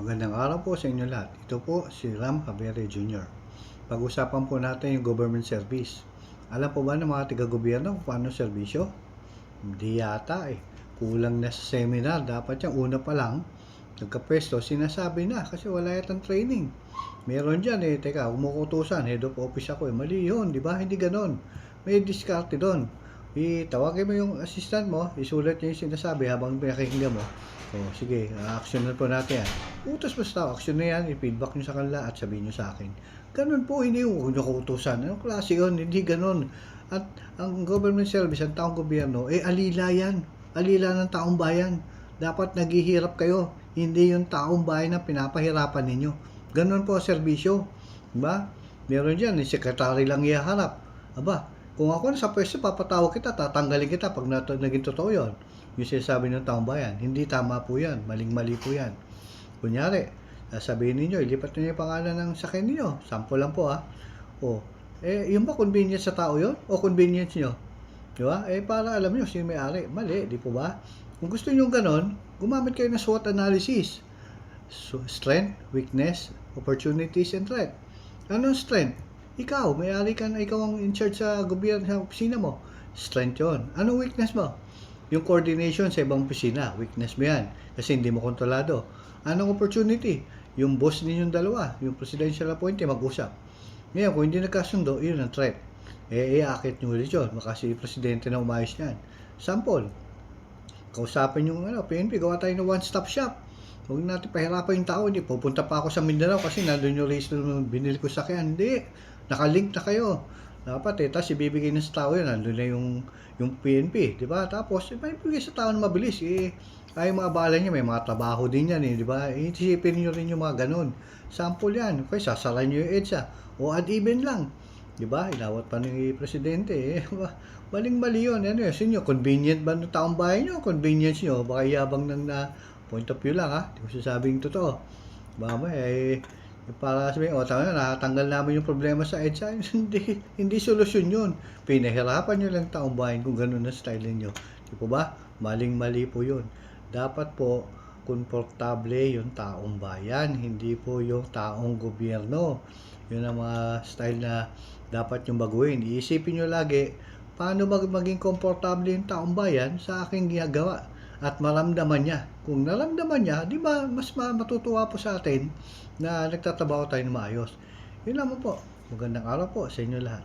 Magandang araw po sa inyo lahat. Ito po si Ram Javere Jr. Pag-usapan po natin yung government service. Alam po ba ng mga taga-gobyerno kung paano serbisyo? Hindi yata eh. Kulang na sa seminar. Dapat yung una pa lang, nagka-pwesto, sinasabi na kasi wala yatang training. Meron dyan eh, teka, umukutusan, head of office ako eh. Mali yun, di ba? Hindi ganon. May diskarte doon. Tawagin mo yung assistant mo, isulat niya yung sinasabi habang pinakikinggan mo. O, sige, actionan po natin yan. Utos basta, action na yan, i-feedback nyo sa kanila at sabihin nyo sa akin. Ganun po, hindi yung kutusan. Anong klase yun? Hindi ganun. At ang government service, ang taong gobyerno, alila yan. Alila ng taong bayan. Dapat naghihirap kayo. Hindi yung taong bayan na pinapahirapan ninyo. Ganun po ang serbisyo. Diba? Meron dyan, yung sekretary lang ihaharap. Aba, kung ako sa pwesto, papatawag kita, tatanggalin kita pag naging totoo yun. Yung sinasabi ng taong bayan. Hindi tama po yan. Maling-mali po yan. Kunyari, sasabihin ninyo, ilipat niyo yung pangalan ng sakyan niyo. Sample lang po O, yun ba convenience sa tao yun? O convenience nyo? Diba? Para alam nyo sino may-ari. Mali, di po ba? Kung gusto nyo ganon, gumamit kayo ng SWOT analysis. So, strength, weakness, opportunities, and threat. Anong strength? Ikaw, may-ari ka na, ikaw ang in charge sa gobyerno, sa opisina mo. Strength yun. Anong weakness mo? Yung coordination sa ibang opisina, weakness mo yan. Kasi hindi mo kontrolado. Anong opportunity? Yung boss ninyong dalawa, yung presidential appointee, mag-usap. Ngayon, kung hindi nagkasundo, yun ang threat. Iakit nyo ulit yun. Makasi presidente na umayos yan. Sample, kausapin yung PNP, gawa tayo ng one-stop shop. Huwag natin pahirapan yung tao. Hindi, pupunta pa ako sa Mindanao kasi nandun yung register ng binili ko sa sakyan. Hindi, nakalink na kayo. Dapat tapos ibibigay na sa tao yun, nandun na yung PNP, di ba? Tapos, may bigay sa tao na mabilis, ay mga bala niya, may mga trabaho din yan, di ba? Isipin niyo rin yung mga ganun. Sample yan, okay, sasalan niyo yung EDSA, o ad even lang, di ba? Ilawat pa ni Presidente, maling-mali yun, ano yun, sinyo, convenient ba ng taong bayan nyo? Convenience nyo, baka yabang ng point of view lang, di ko sasabing totoo. Para sabihin, tama na, nakatanggal namin yung problema sa EDSA. Hindi solusyon yun. Pinahirapan nyo lang taong bayan kung ganun na style niyo. Di po ba? Maling-mali po yun. Dapat po, komportable yung taong bayan, hindi po yung taong gobyerno. Yun ang mga style na dapat yung baguhin. Iisipin nyo lagi, paano maging komportable yung taong bayan sa aking ginagawa at maramdaman niya. Kung naramdaman niya, di ba mas matutuwa po sa atin na nagtatrabaho tayo na maayos. Yun lang po. Magandang araw po sa inyo lahat.